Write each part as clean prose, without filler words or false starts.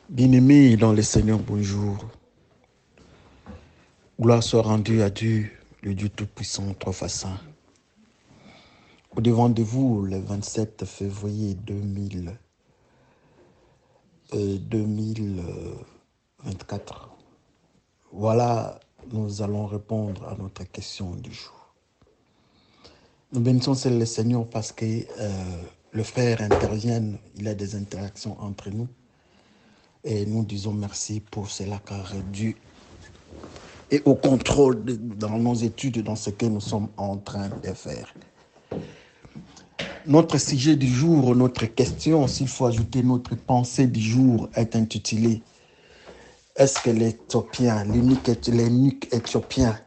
Bien-aimés dans le Seigneur, bonjour. Gloire soit rendue à Dieu, le Dieu Tout-Puissant, Trois Fois Saint. Au-devant de vous, le 27 février 2024, voilà, nous allons répondre à notre question du jour. Nous bénissons le Seigneur parce que le frère intervient, il a des interactions entre nous. Et nous disons merci pour cela car Dieu est au contrôle dans nos études, dans ce que nous sommes en train de faire. Notre sujet du jour, notre question, s'il faut ajouter notre pensée du jour, est intitulée « Est-ce que l'Éthiopien, l'eunuque éthiopien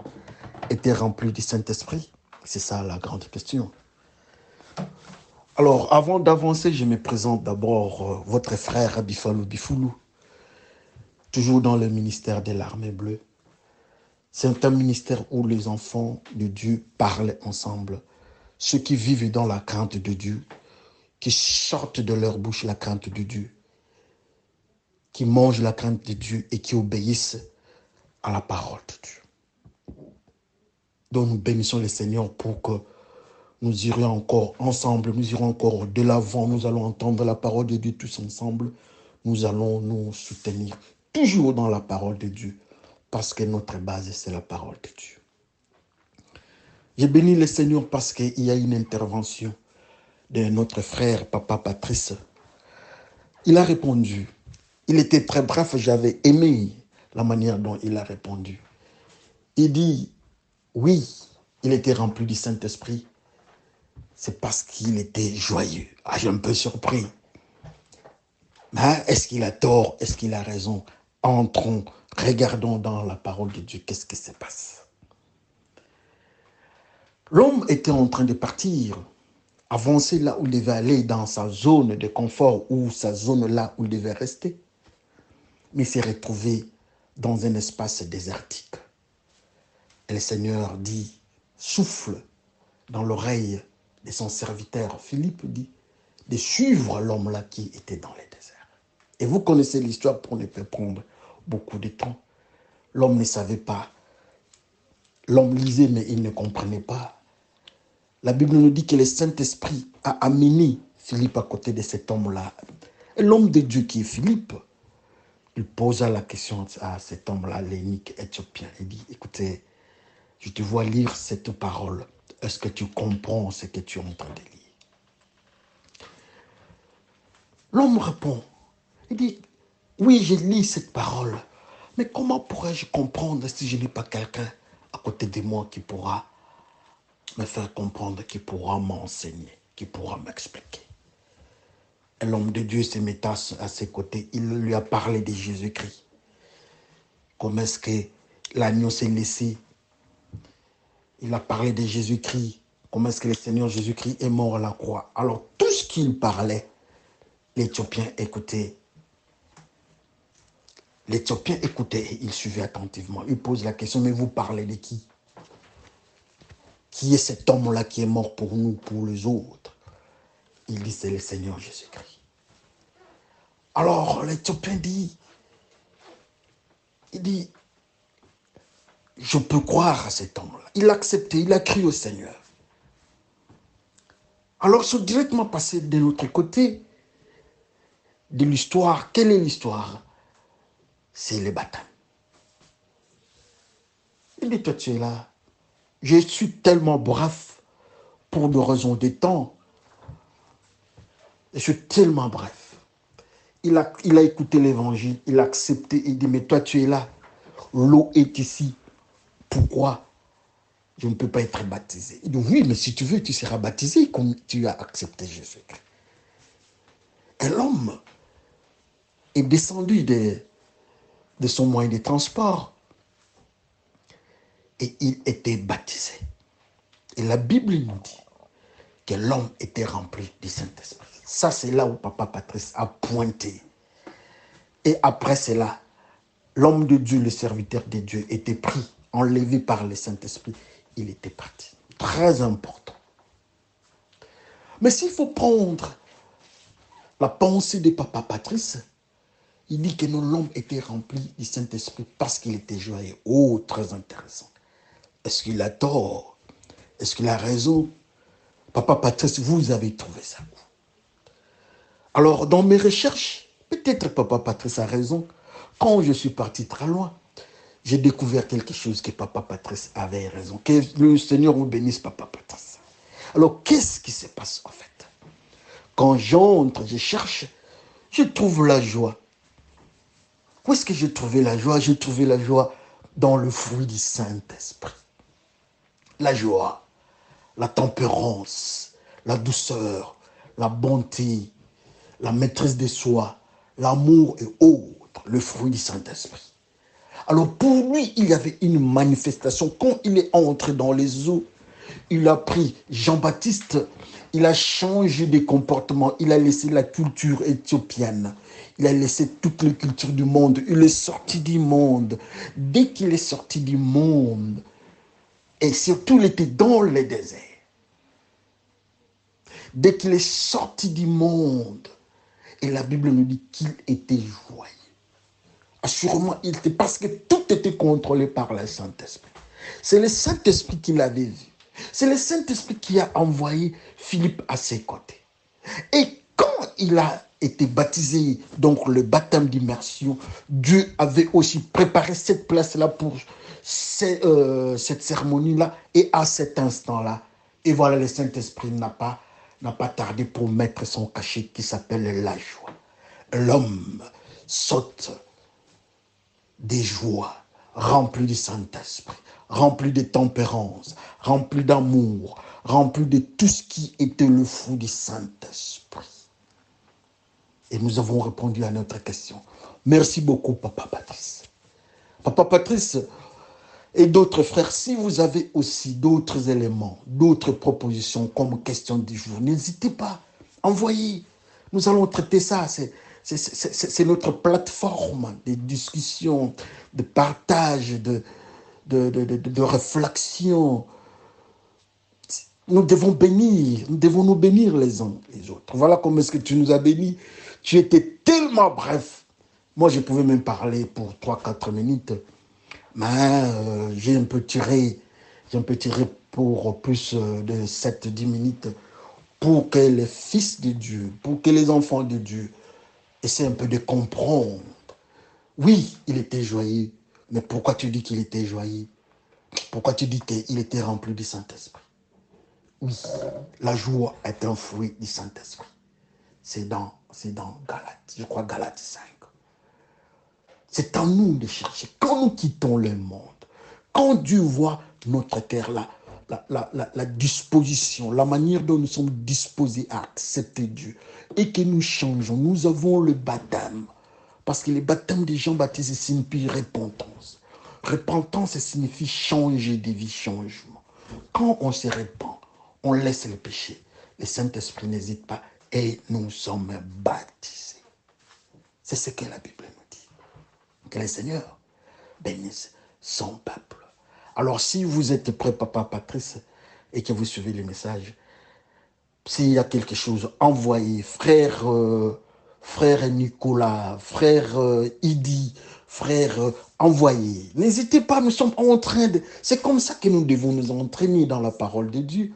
était rempli du Saint-Esprit ?» C'est ça la grande question. Alors, avant d'avancer, je me présente d'abord votre frère Bifalou Bifoulou, toujours dans le ministère de l'Armée bleue. C'est un ministère où les enfants de Dieu parlent ensemble. Ceux qui vivent dans la crainte de Dieu, qui sortent de leur bouche la crainte de Dieu, qui mangent la crainte de Dieu et qui obéissent à la parole de Dieu. Donc nous bénissons le Seigneur pour que nous irions encore ensemble, nous irons encore de l'avant, nous allons entendre la parole de Dieu tous ensemble, nous allons nous soutenir toujours dans la parole de Dieu, parce que notre base c'est la parole de Dieu. J'ai béni le Seigneur parce qu'il y a une intervention de notre frère, Papa Patrice. Il a répondu. Il était très bref, j'avais aimé la manière dont il a répondu. Il dit, oui, il était rempli du Saint-Esprit. C'est parce qu'il était joyeux. Ah, je suis un peu surpris. Mais est-ce qu'il a tort? Est-ce qu'il a raison? Entrons, regardons dans la parole de Dieu. Qu'est-ce qui se passe? L'homme était en train de partir, avancer là où il devait aller, dans sa zone de confort ou sa zone là où il devait rester. Mais il s'est retrouvé dans un espace désertique. Et le Seigneur dit, souffle dans l'oreille de son serviteur. Philippe dit de suivre l'homme là qui était dans le désert. Et vous connaissez l'histoire pour ne pas prendre beaucoup de temps. L'homme ne savait pas. L'homme lisait mais il ne comprenait pas. La Bible nous dit que le Saint-Esprit a amené Philippe à côté de cet homme-là. Et l'homme de Dieu qui est Philippe, il posa la question à cet homme-là, l'eunuque éthiopien. Il dit, écoutez, je te vois lire cette parole. Est-ce que tu comprends ce que tu es en train de lire? L'homme répond. Il dit, oui, je lis cette parole. Mais comment pourrais-je comprendre si je n'ai pas quelqu'un à côté de moi qui pourra me faire comprendre, qui pourra m'enseigner, qui pourra m'expliquer? Et l'homme de Dieu se met à ses côtés. Il lui a parlé de Jésus-Christ. Comment est-ce que l'agneau s'est laissé? Il a parlé de Jésus-Christ. Comment est-ce que le Seigneur Jésus-Christ est mort à la croix? Alors, tout ce qu'il parlait, l'Éthiopien écoutait. L'Éthiopien écoutait et il suivait attentivement. Il pose la question, mais vous parlez de qui? Qui est cet homme-là qui est mort pour nous, pour les autres? Il dit, c'est le Seigneur Jésus-Christ. Alors, l'Éthiopien dit, je peux croire à cet homme-là. Il a accepté, il a crié au Seigneur. Alors, sont directement passé de l'autre côté de l'histoire. Quelle est l'histoire? C'est le baptême. Il dit, toi tu es là. Je suis tellement bref pour des raisons de temps. Je suis tellement bref. Il a écouté l'évangile, il a accepté, il dit, mais toi tu es là. L'eau est ici. Pourquoi je ne peux pas être baptisé? Il dit, oui, mais si tu veux, tu seras baptisé comme tu as accepté Jésus-Christ. Et l'homme est descendu de son moyen de transport et il était baptisé. Et la Bible nous dit que l'homme était rempli du Saint-Esprit. Ça, c'est là où Papa Patrice a pointé. Et après cela, l'homme de Dieu, le serviteur de Dieu, était pris, enlevé par le Saint-Esprit. Il était parti. Très important. Mais s'il faut prendre la pensée de Papa Patrice, Il dit que l'homme était rempli du Saint-Esprit parce qu'il était joyeux. Oh, très intéressant. Est-ce qu'il a tort? Est-ce qu'il a raison? Papa Patrice, vous avez trouvé ça où? Alors, dans mes recherches, peut-être Papa Patrice a raison. Quand je suis parti très loin, j'ai découvert quelque chose que Papa Patrice avait raison. Que le Seigneur vous bénisse, Papa Patrice. Alors, qu'est-ce qui se passe en fait? Quand j'entre, je cherche, je trouve la joie. Où est-ce que j'ai trouvé la joie? J'ai trouvé la joie dans le fruit du Saint-Esprit. La joie, la tempérance, la douceur, la bonté, la maîtrise de soi, l'amour et autres, le fruit du Saint-Esprit. Alors pour lui, il y avait une manifestation. Quand il est entré dans les eaux, il a pris Jean-Baptiste, il a changé de comportement, il a laissé la culture éthiopienne, il a laissé toutes les cultures du monde, il est sorti du monde. Dès qu'il est sorti du monde, et surtout il était dans le désert, dès qu'il est sorti du monde, et la Bible nous dit qu'il était joyeux. Assurément, il était, parce que tout était contrôlé par le Saint-Esprit. C'est le Saint-Esprit qui l'avait vu. C'est le Saint-Esprit qui a envoyé Philippe à ses côtés. Et quand il a été baptisé, donc le baptême d'immersion, Dieu avait aussi préparé cette place-là pour cette cérémonie-là. Et à cet instant-là, et voilà, le Saint-Esprit n'a pas tardé pour mettre son cachet qui s'appelle la joie. L'homme saute des joies, rempli du Saint-Esprit, rempli de tempérance, rempli d'amour, rempli de tout ce qui était le fruit du Saint-Esprit. Et nous avons répondu à notre question. Merci beaucoup, Papa Patrice. Papa Patrice et d'autres frères, si vous avez aussi d'autres éléments, d'autres propositions comme question du jour, n'hésitez pas, envoyez. Nous allons traiter ça. C'est notre plateforme de discussion, de partage, de réflexion. Nous devons nous bénir les uns les autres. Voilà comment est-ce que tu nous as bénis. Tu étais tellement bref. Moi, je pouvais même parler pour 3-4 minutes. Mais j'ai un peu tiré pour plus de 7-10 minutes pour que les fils de Dieu, pour que les enfants de Dieu essaient un peu de comprendre. Oui, il était joyeux, mais pourquoi tu dis qu'il était joyeux? Pourquoi tu dis qu'il était rempli du Saint-Esprit? Oui, la joie est un fruit du Saint-Esprit. C'est dans Galates, je crois Galates 5. C'est à nous de chercher. Quand nous quittons le monde, quand Dieu voit notre cœur, la disposition, la manière dont nous sommes disposés à accepter Dieu et que nous changeons, nous avons le baptême. Parce que le baptême de Jean-Baptiste signifie repentance. Repentance signifie changer de vie, changement. Quand on se repent, on laisse le péché. Le Saint-Esprit n'hésite pas et nous sommes baptisés. C'est ce que la Bible nous dit. Que le Seigneur bénisse son peuple. Alors, si vous êtes prêt, Papa Patrice, et que vous suivez le message, s'il y a quelque chose, envoyez, frère Nicolas, frère Idi, frère, envoyez. N'hésitez pas, nous sommes en train de... C'est comme ça que nous devons nous entraîner dans la parole de Dieu.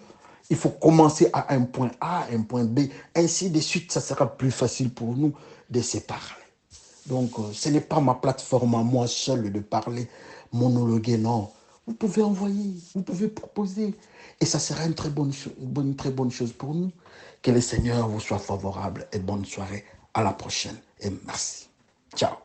Il faut commencer à un point A, un point B, ainsi de suite, ça sera plus facile pour nous de se parler. Donc, ce n'est pas ma plateforme à moi seul de parler, monologuer, non. Vous pouvez envoyer, vous pouvez proposer. Et ça sera une très bonne chose pour nous. Que le Seigneur vous soit favorable et bonne soirée. À la prochaine et merci. Ciao.